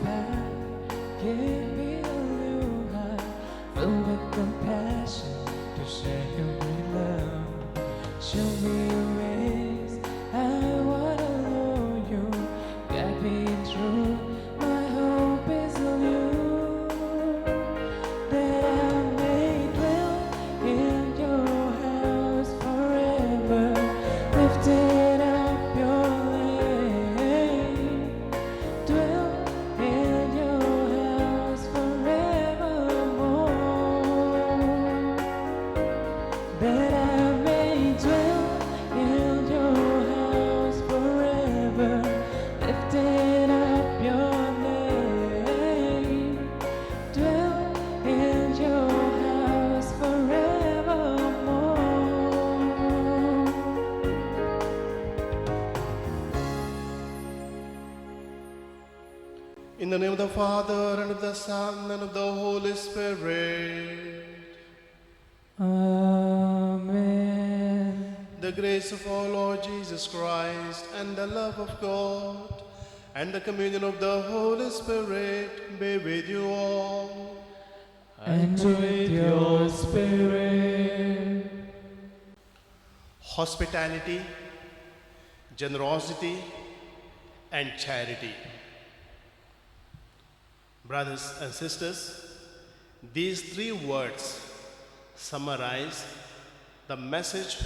path, give me a new heart, filled with compassion to share your great love. Show me your ways, I wanna know you. Guide me in truth, my hope is in you. That I may dwell in your house forever, lifting up your name. Dwell in your house forevermore. That I may dwell in your house forever, lifting up your name. Dwell in your house forevermore. In the name of the Father, and of the Son, and of the Holy Spirit. Amen. The grace of our Lord Jesus Christ, and the love of God, and the communion of the Holy Spirit be with you all. And with your spirit. Hospitality, generosity, and charity. Brothers and sisters, these three words summarize the message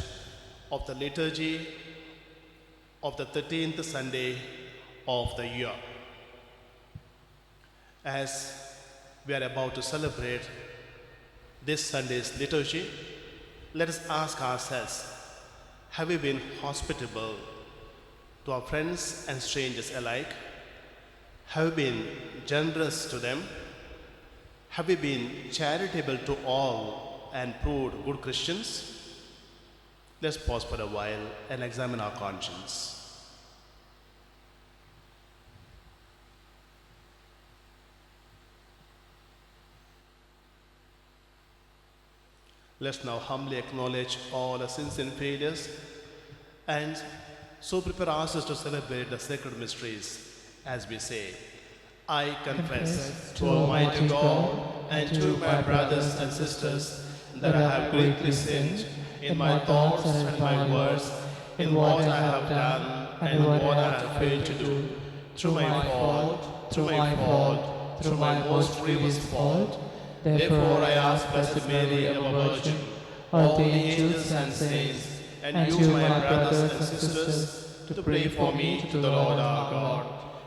of the liturgy of the 13th Sunday of the year. As we are about to celebrate this Sunday's liturgy, let us ask ourselves, have we been hospitable to our friends and strangers alike? Have we been generous to them? Have we been charitable to all and proved good Christians? Let's pause for a while and examine our conscience. Let's now humbly acknowledge all our sins and failures and so prepare ourselves to celebrate the sacred mysteries as we say, I confess to Almighty God and to my brothers and sisters that I have greatly sinned in my thoughts and my words, in what I have done and what I have failed to do, through my fault, through my most grievous fault. Therefore I ask Blessed Mary, ever Virgin, all the angels and saints, and you, my brothers and sisters, to pray for me to the Lord our God.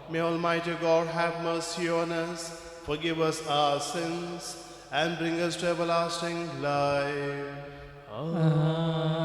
May Almighty God have mercy on us, forgive us our sins, and bring us to everlasting life. Amen.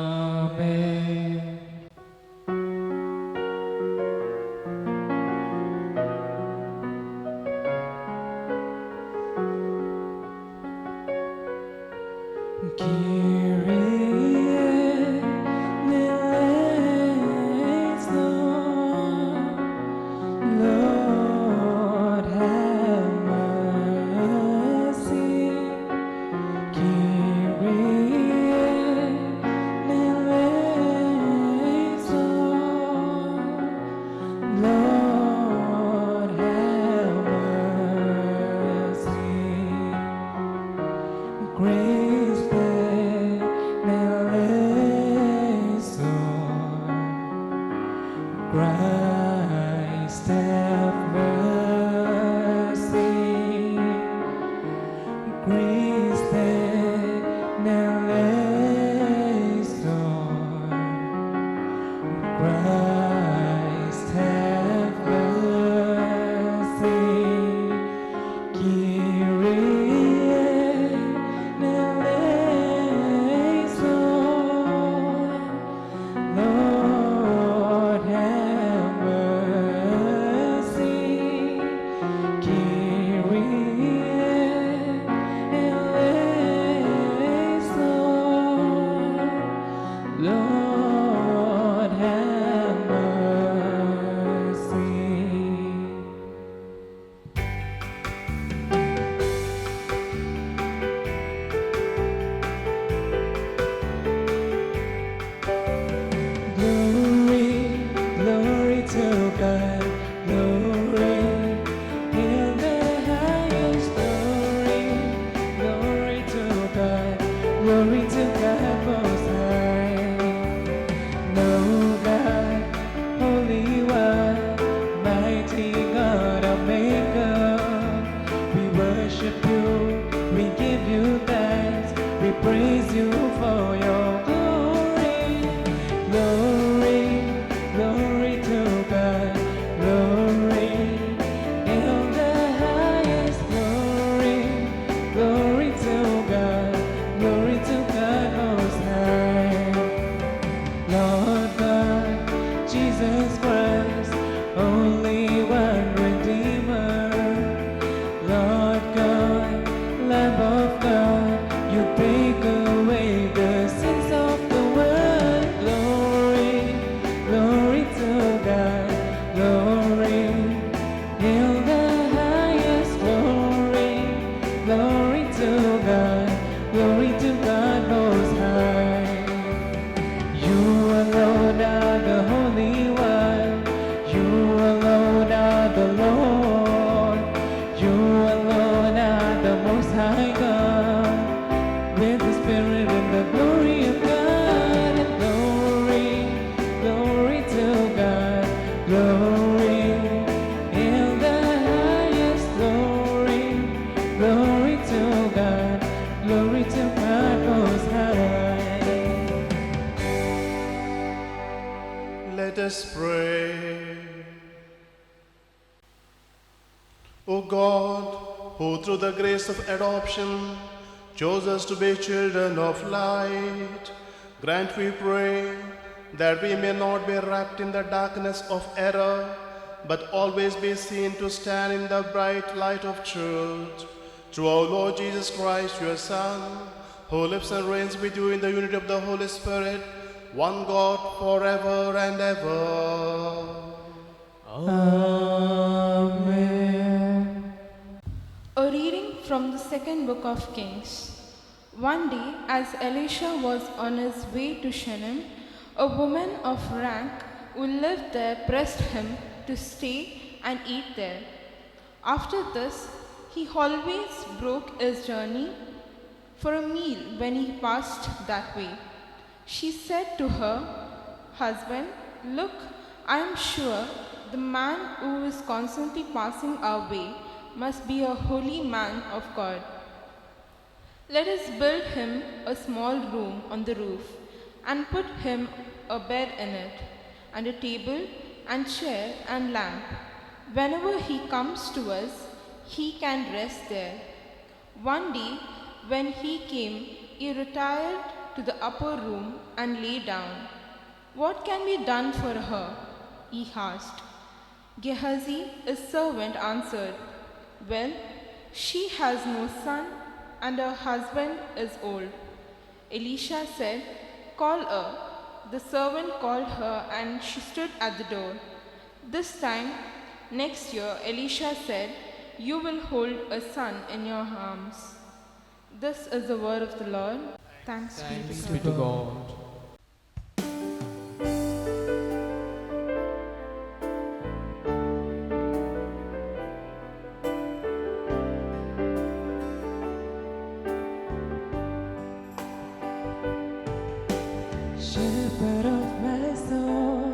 Lord have mercy. Jesus Christ, only one Redeemer. Lord God, Lamb of God, you take away the sins of the world. Glory, glory to God, glory. Hail the highest glory, glory to God Most High. You alone are the Holy One, you alone are the Lord, you alone are the Most High God, with the Spirit and the glory of God. And glory, glory to God, glory. Hail the highest glory, glory to God Most High. Let us pray. O God, who through the grace of adoption chose us to be children of light, grant, we pray, that we may not be wrapped in the darkness of error, but always be seen to stand in the bright light of truth. Through our Lord Jesus Christ, your Son, who lives and reigns with you in the unity of the Holy Spirit, one God, forever and ever. Amen. A reading from the second book of Kings. One day, as Elisha was on his way to Shunem, a woman of rank who lived there pressed him to stay and eat there. After this, he always broke his journey for a meal when he passed that way. She said to her husband, "Look, I am sure the man who is constantly passing our way must be a holy man of God. Let us build him a small room on the roof and put him a bed in it, and a table and chair and lamp. Whenever he comes to us, he can rest there." One day, when he came, he retired to the upper room and lay down. "What can be done for her?" he asked. Gehazi, his servant, answered, "Well, she has no son, and her husband is old." Elisha said, "Call her." The servant called her, and she stood at the door. This time next year, Elisha said, "You will hold a son in your arms." This is the word of the Lord. Thanks be to God. Shepherd of my soul,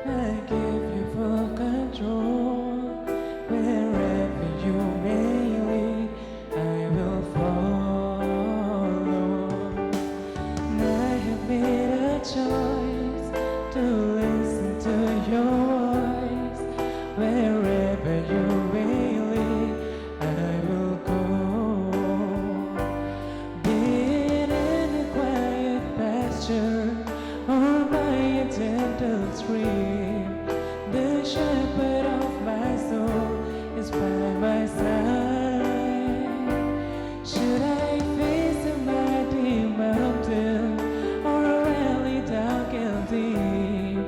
I give you full control. Wherever you may lead, I will follow. And I have made a choice to listen to your voice. Wherever you may lead, I will go. Be it in a quiet pasture or by a gentle stream, the shepherd of my soul is by my side. Should I face a mighty mountain or a valley dark and deep,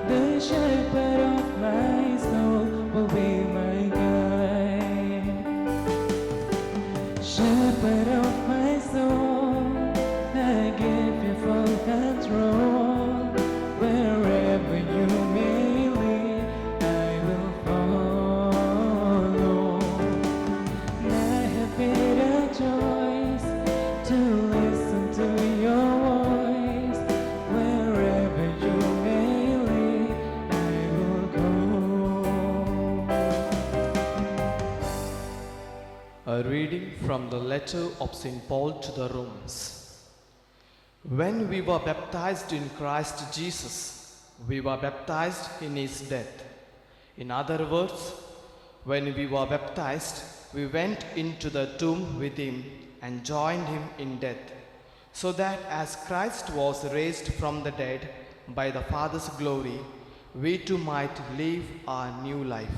the shepherd of my soul will be my guide. Shepherd of my soul, I give you full control. Wherever you may lead, I will follow. And I have made a choice to listen to your voice. Wherever you may lead, I will go. A reading from the letter of St. Paul to the Romans. When we were baptized in Christ Jesus, we were baptized in his death. In other words, when we were baptized, we went into the tomb with him and joined him in death, so that as Christ was raised from the dead by the Father's glory, we too might live our new life.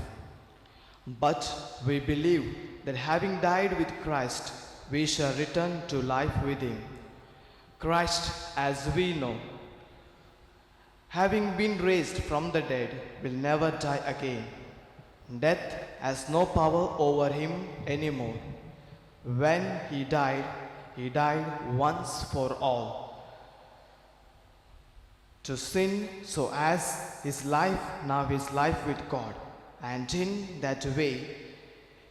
But we believe that having died with Christ, we shall return to life with him. Christ, as we know, having been raised from the dead, will never die again. Death has no power over him anymore. When he died once for all to sin, so as his life now is life with God. And in that way,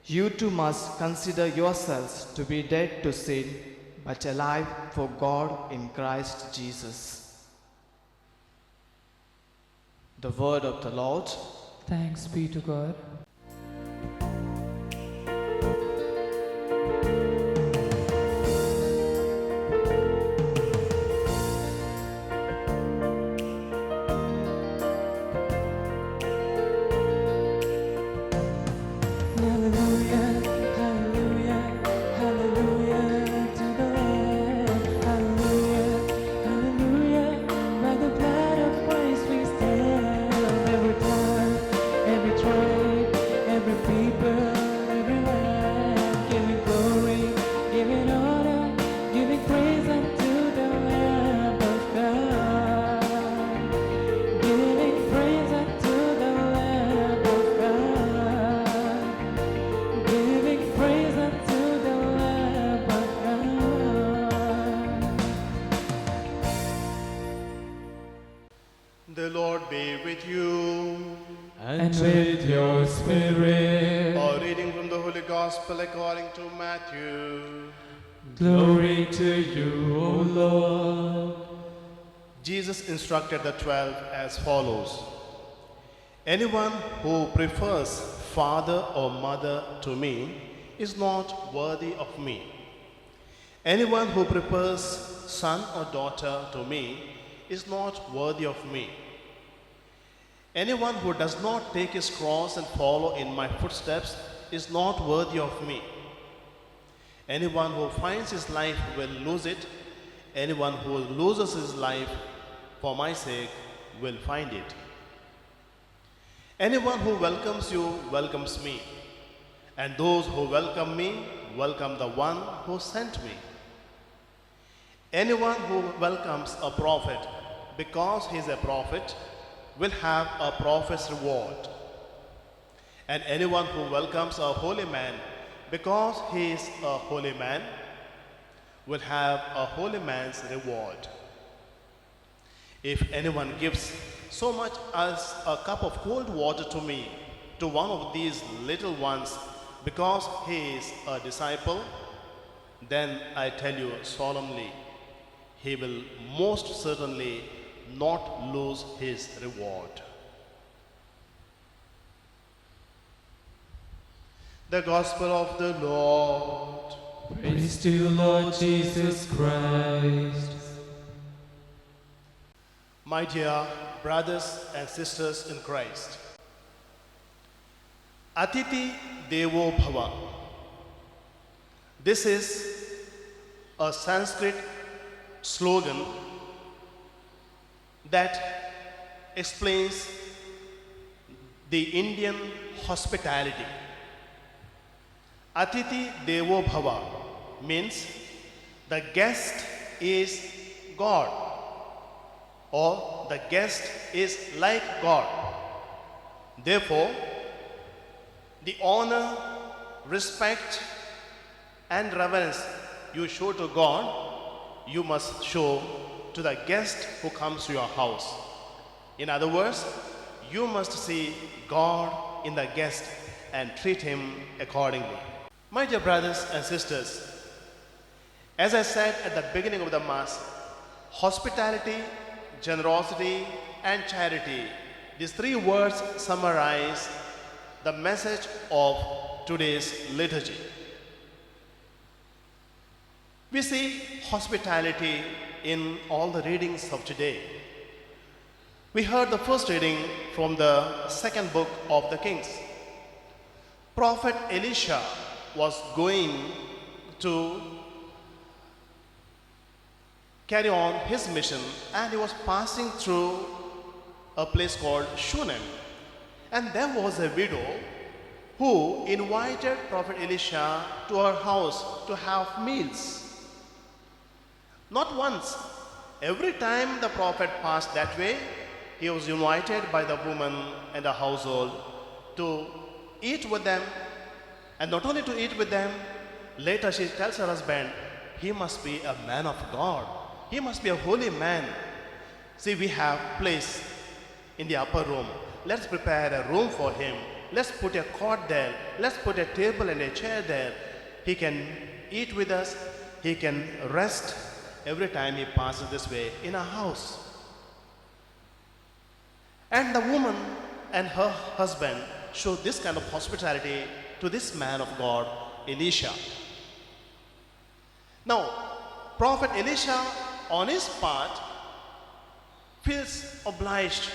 you too must consider yourselves to be dead to sin, but alive for God in Christ Jesus. The word of the Lord. Thanks be to God. Hallelujah, hallelujah, hallelujah to the Lamb. Hallelujah, hallelujah. By the blood of Christ we stand. Every tongue, every tribe, every people, every land, giving glory, giving honor, giving praise unto the Lamb of God. Giving praise unto the Lamb of God. Giving praise unto the Lamb of God. The Lord be with you. And with your spirit, A reading from the Holy Gospel according to Matthew. glory to you, O Lord. Jesus instructed the 12 as follows. Anyone who prefers father or mother to me is not worthy of me. Anyone who prefers son or daughter to me is not worthy of me. Anyone who does not take his cross and follow in my footsteps is not worthy of me. Anyone who finds his life will lose it. Anyone who loses his life for my sake will find it. Anyone who welcomes you welcomes me, and those who welcome me welcome the one who sent me. Anyone who welcomes a prophet because he is a prophet will have a prophet's reward. And anyone who welcomes a holy man because he is a holy man will have a holy man's reward. If anyone gives so much as a cup of cold water to me, to one of these little ones, because he is a disciple, then I tell you solemnly, he will most certainly not lose his reward. The Gospel of the Lord. Praise to you, Lord Jesus Christ. My dear brothers and sisters in Christ, Atiti Devo Bhava. This is a Sanskrit slogan that explains the Indian hospitality. Atiti Devo Bhava means the guest is God, or the guest is like God. Therefore, the honor, respect, and reverence you show to God, you must show to the guest who comes to your house. In other words, you must see God in the guest and treat him accordingly. My dear brothers and sisters, as I said at the beginning of the Mass, hospitality, generosity, and charity, these three words summarize the message of today's liturgy. We see hospitality in all the readings of today. We heard the first reading from the second book of the Kings. Prophet Elisha was going to carry on his mission, and he was passing through a place called Shunem. And there was a widow who invited Prophet Elisha to her house to have meals. Not once. Every time the prophet passed that way, he was invited by the woman and the household to eat with them. And not only to eat with them, later she tells her husband, he must be a man of God. He must be a holy man. See, we have place in the upper room. Let's prepare a room for him. Let's put a cot there. Let's put a table and a chair there. He can eat with us. He can rest every time he passes this way in our house. And the woman and her husband showed this kind of hospitality to this man of God, Elisha. Now, Prophet Elisha, on his part, feels obliged.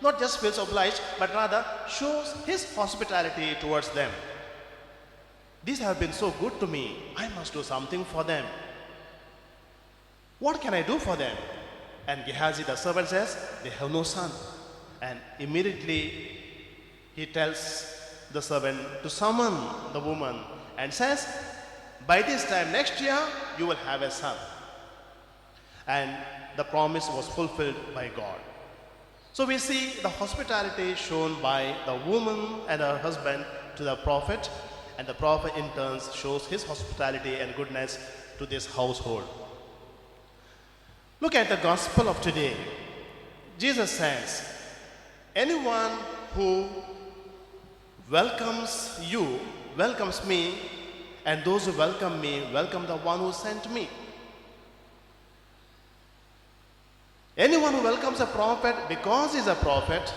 Not just feels obliged, but rather shows his hospitality towards them. These have been so good to me. I must do something for them. What can I do for them? And Gehazi, the servant, says, they have no son. And immediately he tells the servant to summon the woman and says, by this time next year, you will have a son. And the promise was fulfilled by God. So we see the hospitality shown by the woman and her husband to the prophet, and the prophet in turn shows his hospitality and goodness to this household. Look at the gospel of today. Jesus says, anyone who welcomes you, welcomes me, and those who welcome me, welcome the one who sent me. Anyone who welcomes a prophet because he's a prophet,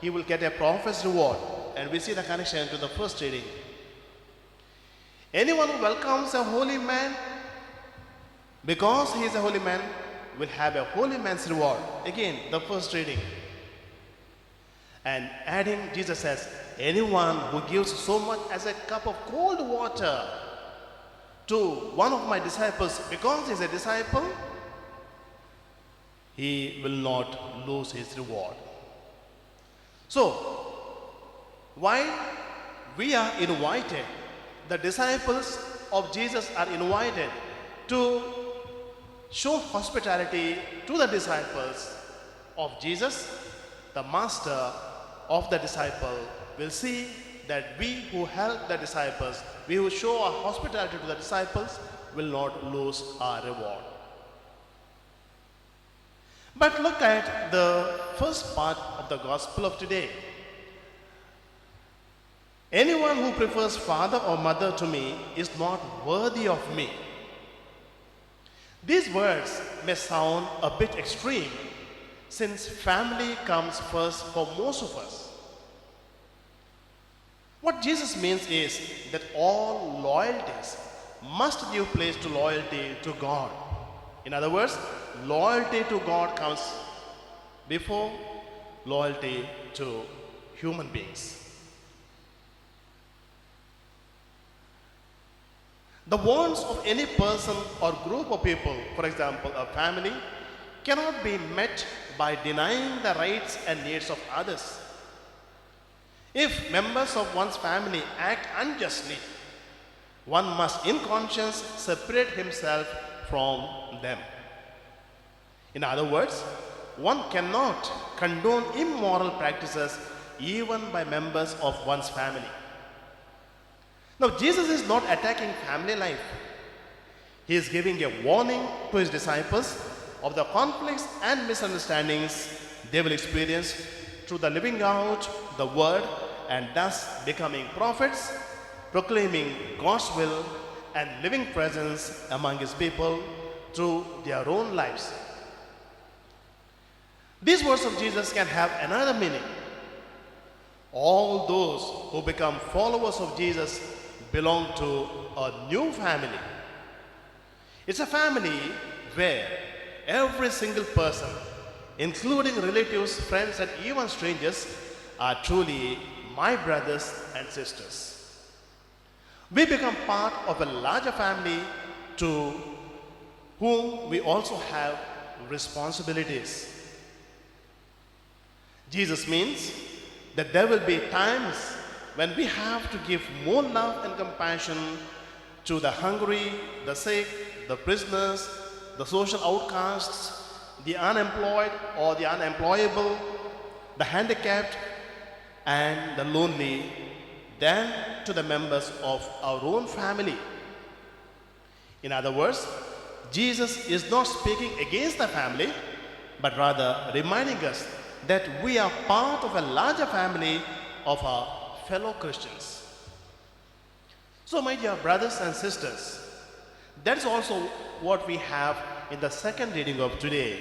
he will get a prophet's reward. And we see the connection to the first reading. Anyone who welcomes a holy man because he is a holy man will have a holy man's reward. Again, the first reading. And adding, Jesus says, anyone who gives so much as a cup of cold water to one of my disciples because he is a disciple, he will not lose his reward. So, while we are invited, the disciples of Jesus are invited to show hospitality to the disciples of Jesus, the master of the disciple will see that we who help the disciples, we who show our hospitality to the disciples, will not lose our reward. But look at the first part of the gospel of today. Anyone who prefers father or mother to me is not worthy of me. These words may sound a bit extreme, since family comes first for most of us. What Jesus means is that all loyalties must give place to loyalty to God. In other words, loyalty to God comes before loyalty to human beings. The wants of any person or group of people, for example, a family, cannot be met by denying the rights and needs of others. If members of one's family act unjustly, one must in conscience separate himself from them. In other words, one cannot condone immoral practices even by members of one's family. Now, Jesus is not attacking family life. He is giving a warning to his disciples of the conflicts and misunderstandings they will experience through the living out the word and thus becoming prophets, proclaiming God's will and living presence among his people through their own lives. These words of Jesus can have another meaning. All those who become followers of Jesus belong to a new family. It's a family where every single person, including relatives, friends, and even strangers, are truly my brothers and sisters. We become part of a larger family to whom we also have responsibilities. Jesus means that there will be times when we have to give more love and compassion to the hungry, the sick, the prisoners, the social outcasts, the unemployed or the unemployable, the handicapped and the lonely, than to the members of our own family. In other words, Jesus is not speaking against the family, but rather reminding us that we are part of a larger family of our fellow Christians. So, my dear brothers and sisters, that is also what we have in the second reading of today.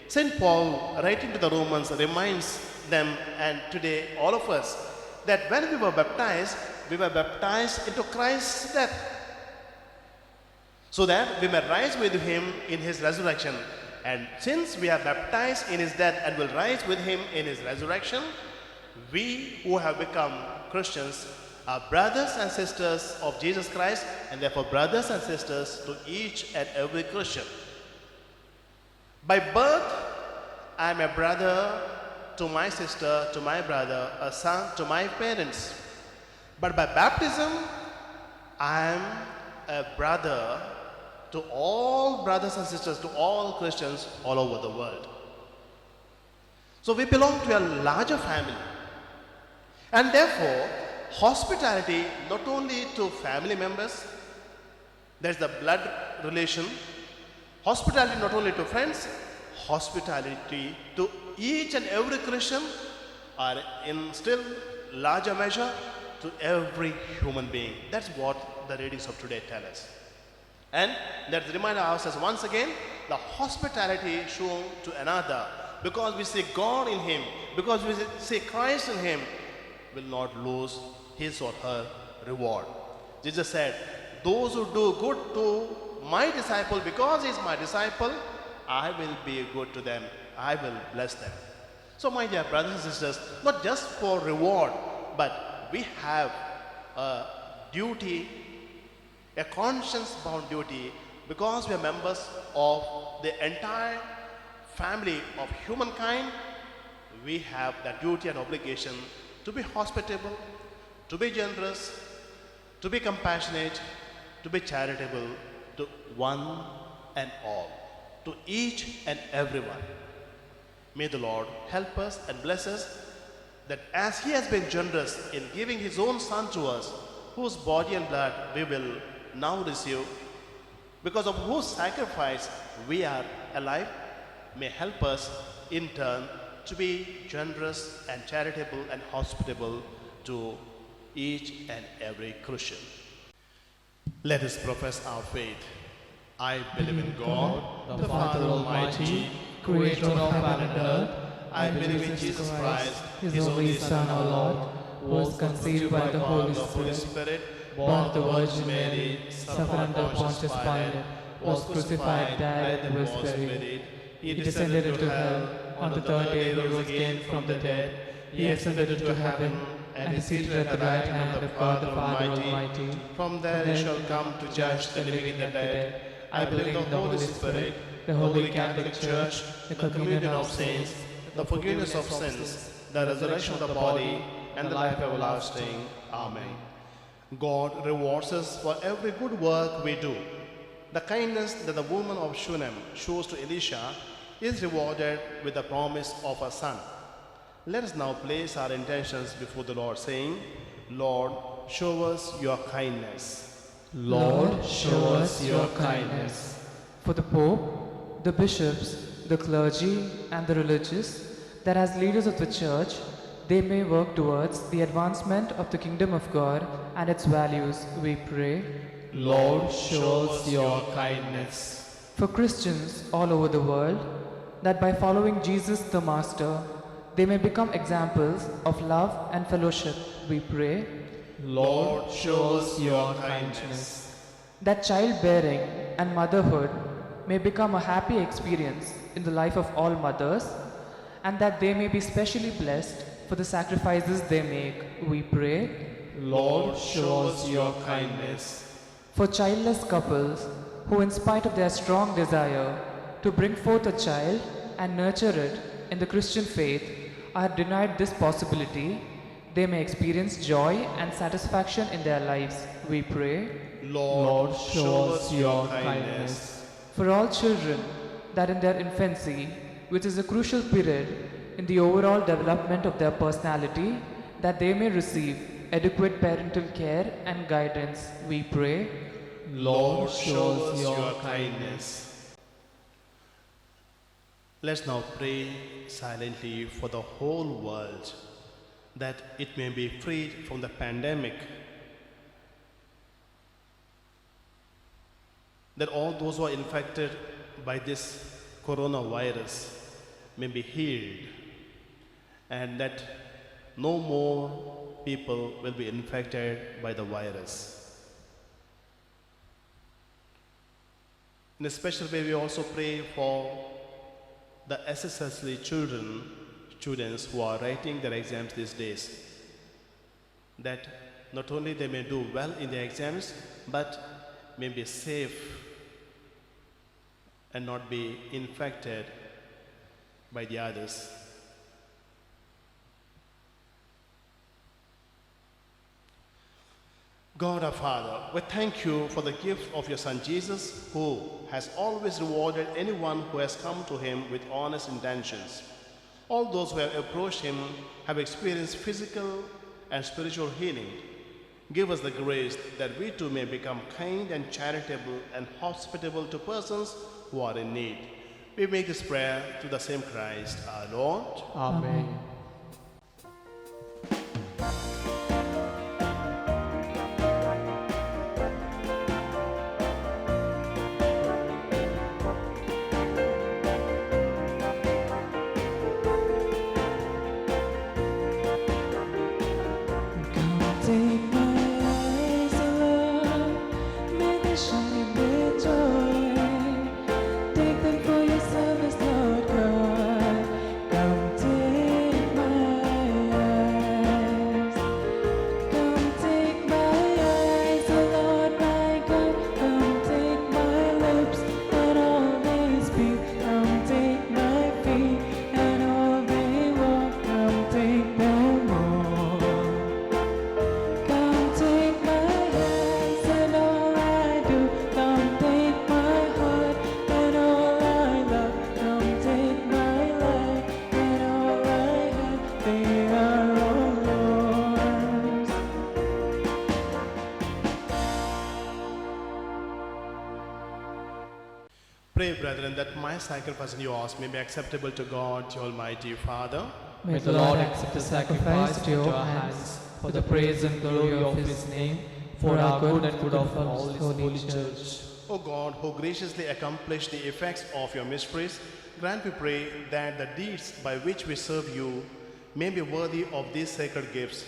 St. Paul, writing to the Romans, reminds them and today all of us that when we were baptized into Christ's death, so that we may rise with him in his resurrection. And since we are baptized in his death and will rise with him in his resurrection, we who have become Christians are brothers and sisters of Jesus Christ, and therefore brothers and sisters to each and every Christian. By birth, I am a brother to my sister, to my brother, a son to my parents. But by baptism, I am a brother to all brothers and sisters, to all Christians all over the world. So we belong to a larger family. And therefore, hospitality not only to family members, there's the blood relation, hospitality not only to friends, hospitality to each and every Christian, or in still larger measure, to every human being. That's what the readings of today tell us. And let's remind ourselves once again, the hospitality shown to another, because we see God in him, because we see Christ in him, will not lose his or her reward. Jesus said, those who do good to my disciple, because he is my disciple, I will be good to them. I will bless them. So my dear brothers and sisters, not just for reward, but we have a duty, a conscience-bound duty, because we are members of the entire family of humankind. We have the duty and obligation to be hospitable, to be generous, to be compassionate, to be charitable to one and all, to each and everyone. May the Lord help us and bless us, that as he has been generous in giving his own Son to us, whose body and blood we will now receive, because of whose sacrifice we are alive, may help us in turn to be generous and charitable and hospitable to each and every Christian. Let us profess our faith. I believe in God, the Father Almighty, creator of heaven and earth. I believe in Jesus Christ, his only Son, our Lord, who was conceived by the Holy Spirit, born of the Virgin Mary, suffered under Pontius Pilate, was crucified, died, and was buried. He descended into hell. On the third day he rose again from the dead. He ascended into heaven and is seated at the right hand of God the Father Almighty. From there he shall come to judge the living and the dead. I believe in the Holy Spirit, the Holy Catholic Church, the communion of saints, the forgiveness of sins, the resurrection of the body, and the life everlasting. Amen. God rewards us for every good work we do. The kindness that the woman of Shunem shows to Elisha is rewarded with the promise of a son. Let us now place our intentions before the Lord, saying, Lord, show us your kindness. Lord, show us your kindness. For the Pope, the bishops, the clergy, and the religious, that as leaders of the Church, they may work towards the advancement of the kingdom of God and its values, we pray. Lord, show us your kindness. For Christians all over the world, that by following Jesus the Master, they may become examples of love and fellowship, we pray. Lord, show us your kindness. That childbearing and motherhood may become a happy experience in the life of all mothers, and that they may be specially blessed for the sacrifices they make, we pray. Lord, show us your kindness. For childless couples who, in spite of their strong desire to bring forth a child and nurture it in the Christian faith, are denied this possibility, they may experience joy and satisfaction in their lives. We pray. Lord, show us your kindness. For all children, that in their infancy, which is a crucial period in the overall development of their personality, that they may receive adequate parental care and guidance, we pray. Lord, show us your kindness. Let's now pray silently for the whole world, that it may be freed from the pandemic, that all those who are infected by this coronavirus may be healed, and that no more people will be infected by the virus. In a special way, we also pray for the SSLC students who are writing their exams these days, that not only they may do well in their exams, but may be safe and not be infected by the others. God our Father, we thank you for the gift of your Son Jesus, who has always rewarded anyone who has come to him with honest intentions. All those who have approached him have experienced physical and spiritual healing. Give us the grace that we too may become kind and charitable and hospitable to persons who are in need. We make this prayer through the same Christ our Lord. Amen. Take my eyes, Lord, may they shine with joy. Take them for your service, Lord God. Come take my eyes. Come take my eyes, O Lord my God. Come take my lips and all they speak. Come take my feet and all they walk. Come take them all. Come take my hands and all I do. Come take my heart and all I love. Come take my life and all I have. They are all yours. Pray, brethren, that my sacrifice and yours may be acceptable to God, the Almighty Father. May the Lord accept the sacrifice to your hands for the praise and glory of his name, for our good and good of all his holy church. O God, who graciously accomplished the effects of your mysteries, grant, we pray, that the deeds by which we serve you may be worthy of these sacred gifts,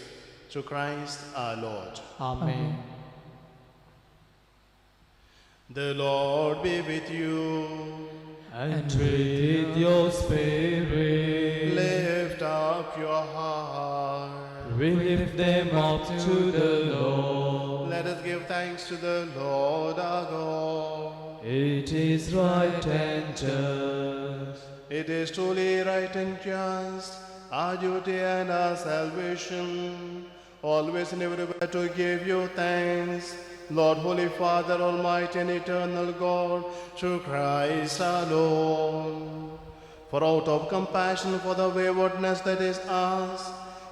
through Christ our Lord. Amen. The Lord be with you. And with your spirit, Lift up your heart. we lift them up to the Lord. Let us give thanks to the Lord our God. It is right and just. It is truly right and just, our duty and our salvation, always and everywhere to give you thanks, Lord, Holy Father, Almighty and Eternal God, through Christ our Lord. For out of compassion for the waywardness that is ours,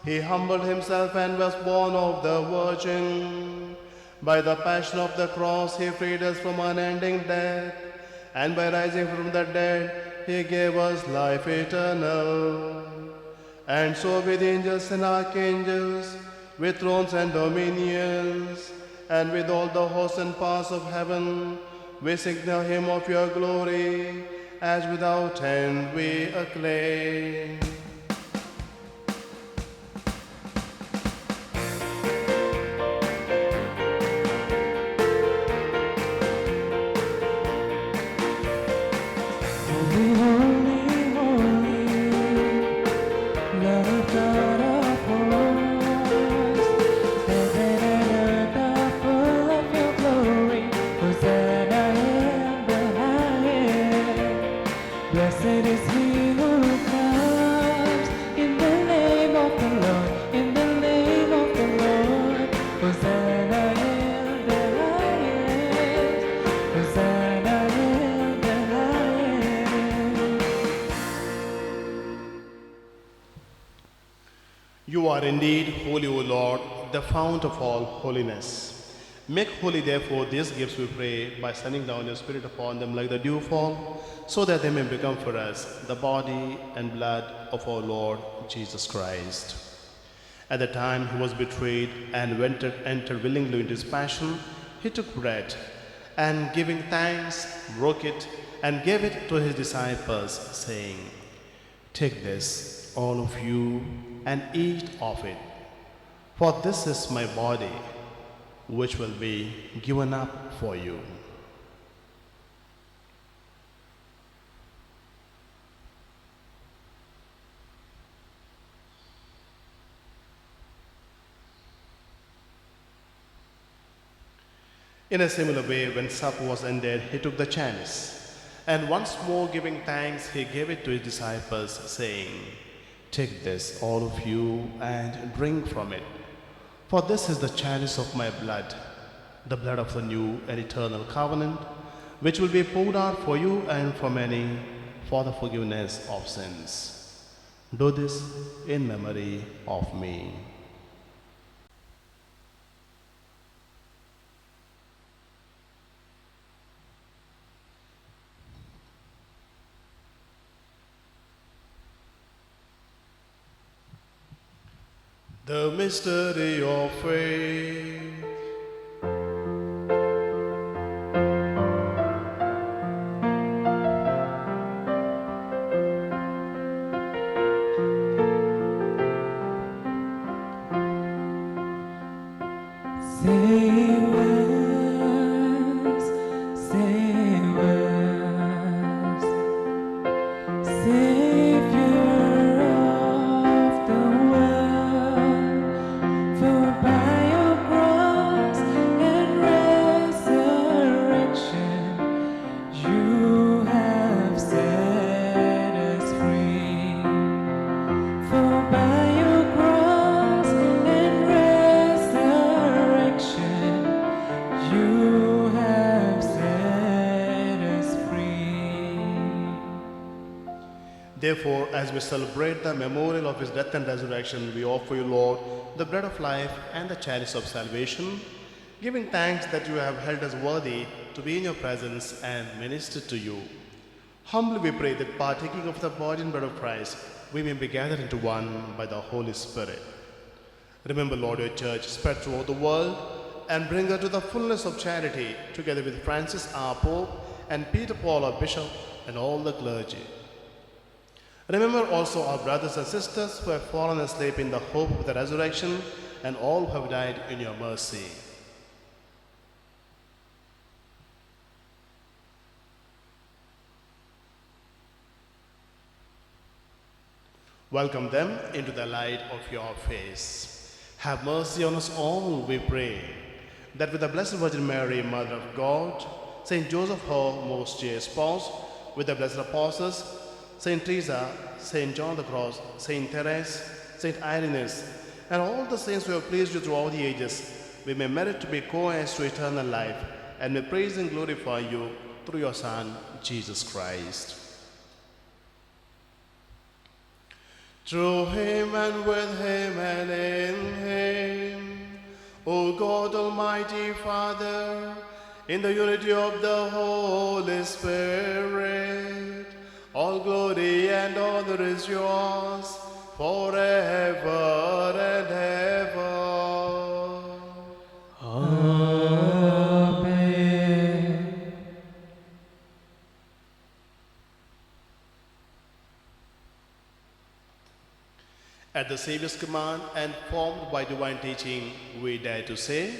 he humbled himself and was born of the Virgin. By the passion of the cross, he freed us from unending death, and by rising from the dead, he gave us life eternal. And so with angels and archangels, with thrones and dominions, and with all the hosts and powers of heaven, we signal him of your glory, as without end we acclaim. Holy, holy, holy, Lord God of hosts, heaven and earth are full of your glory. Hosanna in the highest. Blessed is he who comes indeed holy, O Lord, the fount of all holiness. Make holy, therefore, these gifts, we pray, by sending down your Spirit upon them like the dewfall, so that they may become for us the body and blood of our Lord Jesus Christ. At the time he was betrayed and entered willingly into his passion, he took bread, and giving thanks, broke it, and gave it to his disciples, saying, "Take this, all of you, and eat of it, for this is my body, which will be given up for you." In a similar way, when supper was ended, he took the chalice, and once more giving thanks, he gave it to his disciples, saying, "Take this, all of you, and drink from it. For this is the chalice of my blood, the blood of the new and eternal covenant, which will be poured out for you and for many for the forgiveness of sins. Do this in memory of me." The mystery of faith. Save us, save us, Savior of the world, for by your cross and resurrection you have set us free. For by your cross and resurrection you have set us free. Therefore, as we celebrate the memorial of his death and resurrection, we offer you, Lord, the bread of life and the chalice of salvation, giving thanks that you have held us worthy to be in your presence and minister to you. Humbly we pray that, partaking of the body and blood of Christ, we may be gathered into one by the Holy Spirit. Remember, Lord, your church spread throughout the world, and bring her to the fullness of charity, together with Francis our Pope and Peter Paul our Bishop and all the clergy. Remember also our brothers and sisters who have fallen asleep in the hope of the resurrection, and all who have died in your mercy. Welcome them into the light of your face. Have mercy on us all, we pray, that with the Blessed Virgin Mary, Mother of God, Saint Joseph, her most dear spouse, with the blessed apostles, Saint Teresa, Saint John the Cross, Saint Therese, Saint Irenaeus, and all the saints who have pleased you throughout the ages, we may merit to be co-heirs to eternal life, and may praise and glorify you through your Son, Jesus Christ. Through him and with him and in him, O God, Almighty Father, in the unity of the Holy Spirit, all glory and honor is yours forever and ever. Amen. At the Saviour's command and formed by divine teaching, we dare to say,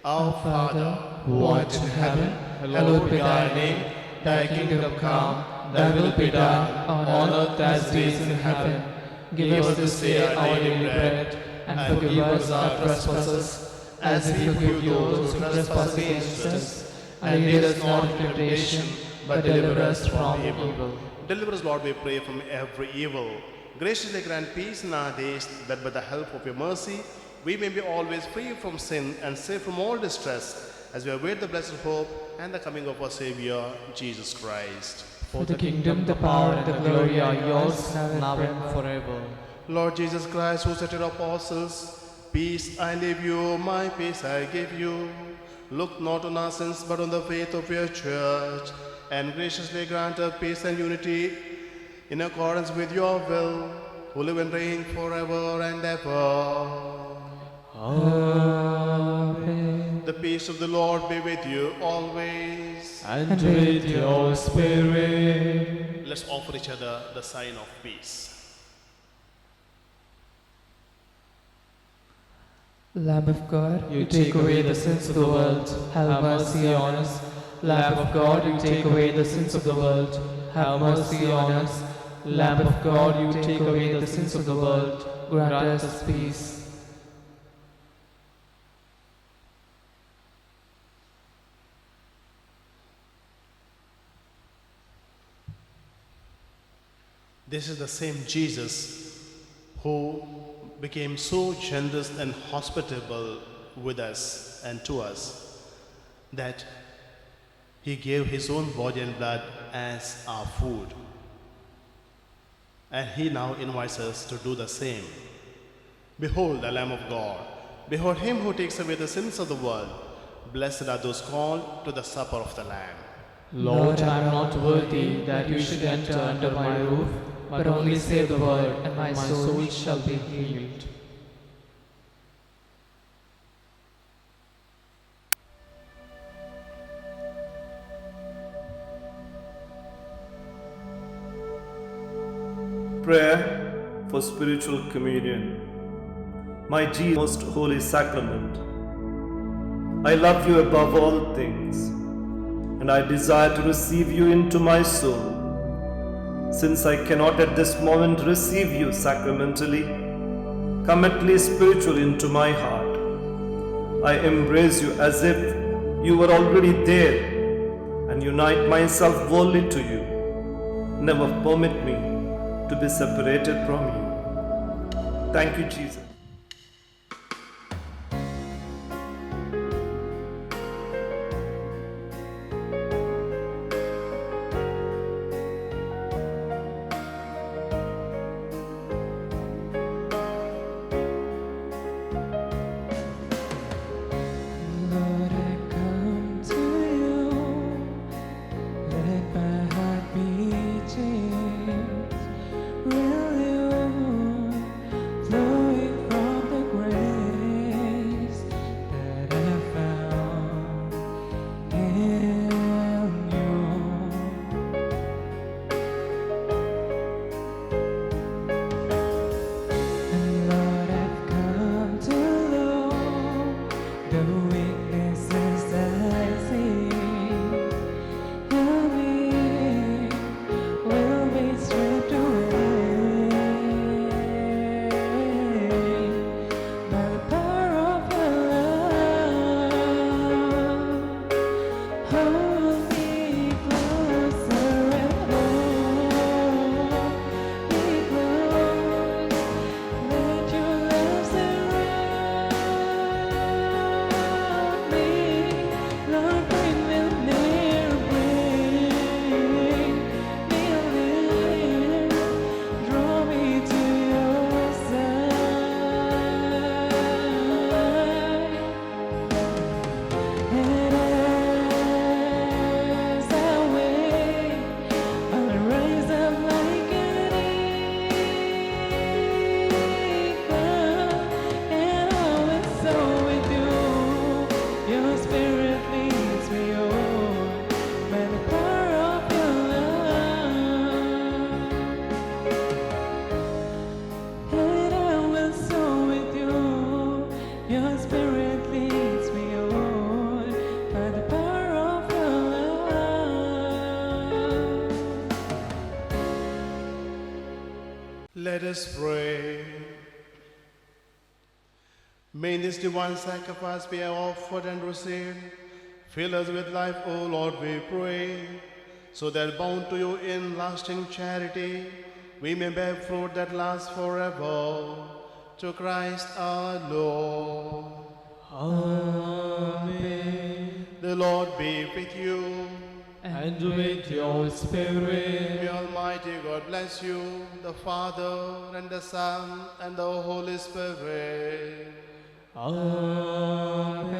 Our Father, who art in heaven, hallowed be thy name. Thy kingdom come, thy will be done, on earth as it is in heaven. Give us this day our daily bread, and forgive us our trespasses, as we forgive those who trespass against us. And lead us not into temptation, but deliver us from evil. Deliver us, Lord, we pray, from every evil. Graciously grant peace in our days, that by the help of your mercy, we may be always free from sin and safe from all distress, as we await the blessed hope and the coming of our Savior, Jesus Christ. For the kingdom, the power, and the glory are yours, now and forever. Lord Jesus Christ, who said to your apostles, peace I leave you, my peace I give you. Look not on our sins, but on the faith of your church, and graciously grant her peace and unity in accordance with your will, who live and reign forever and ever. Amen. The peace of the Lord be with you always. And with your spirit. Let's offer each other the sign of peace. Lamb of God, You take away the sins of the world. Have mercy on us. Lamb of God, you take away the sins of the world. Have mercy on us. Lamb of God, you take away the sins of the world. Grant us peace. This is the same Jesus who became so generous and hospitable with us and to us that he gave his own body and blood as our food. And he now invites us to do the same. Behold the Lamb of God. Behold him who takes away the sins of the world. Blessed are those called to the supper of the Lamb. Lord, I am not worthy that you should enter under my roof, but only say the word, and my soul shall be healed. Prayer for spiritual communion. My Jesus, most holy sacrament, I love you above all things, and I desire to receive you into my soul. Since I cannot at this moment receive you sacramentally, come at least spiritually into my heart. I embrace you as if you were already there, and unite myself wholly to you. Never permit me to be separated from you. Thank you, Jesus. Lord, I come to you. Let my heart be changed. Will you flowing from the grace that I found in you? And Lord, I've come to know the weaknesses I see. Help me, will be stripped away by the power of your love. Hold me closer and hold me close. Let your love surround me. Lord, bring me near, bring me near. Draw me to your side. And as I wait, I'll rise up like an eagle, and I will soar with you. Your spirit leads me on by the power of your love. And I will soar with you. Your spirit leads me on by the power of your love. Let us pray. May this divine sacrifice be offered and received. Fill us with life, O Lord, we pray, so that bound to you in lasting charity, we may bear fruit that lasts forever. To Christ our Lord. Amen. The Lord be with you. and with your spirit. May Almighty God bless you, the Father, and the Son, and the Holy Spirit. Amen.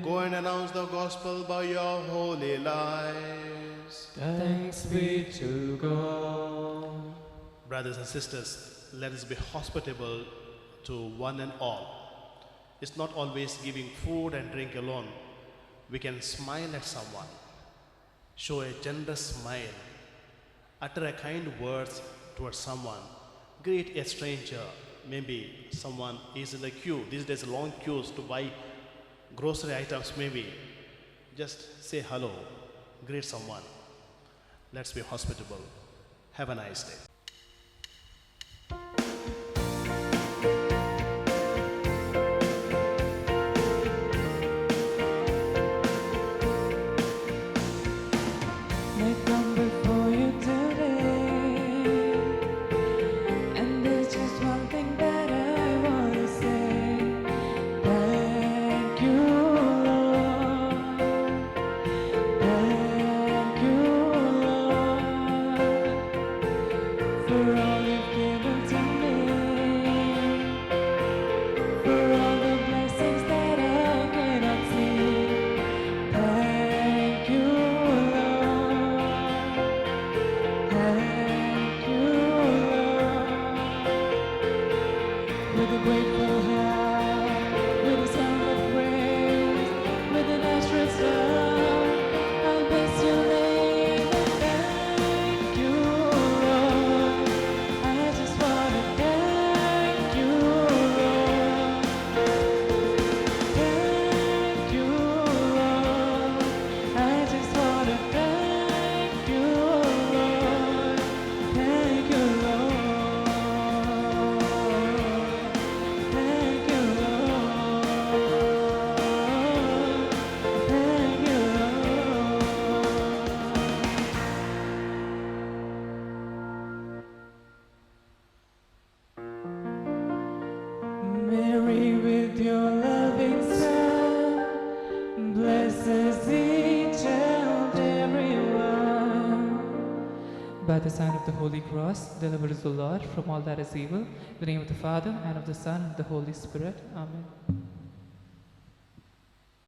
Go and announce the gospel by your holy lives. Thanks be to God. Brothers and sisters, let us be hospitable to one and all. It's not always giving food and drink alone. We can smile at someone, show a generous smile, utter a kind words towards someone, greet a stranger. Maybe someone is in the queue. These days, long queues to buy grocery items. Maybe just say hello, greet someone. Let's be hospitable. Have a nice day. They come before you today, and there's just one thing that I want to say. Thank you, Lord. Thank you, Lord, for all you've given to me, for all the blessings that I cannot see. Thank you, Lord. Thank you, Lord. With a grateful heart, with a sound of praise, with an asterisk love, I'll bless your name. Thank you, Lord. I just wanna thank you, Lord. Thank you, Lord. I just wanna thank you, Lord. Thank you, Lord. Thank you, Lord. Thank you, Lord. Mary, with your loving Son, blesses each and every one. By the sign of the Holy Cross, deliver us, O Lord, from all that is evil. In the name of the Father, and of the Son, and of the Holy Spirit. Amen.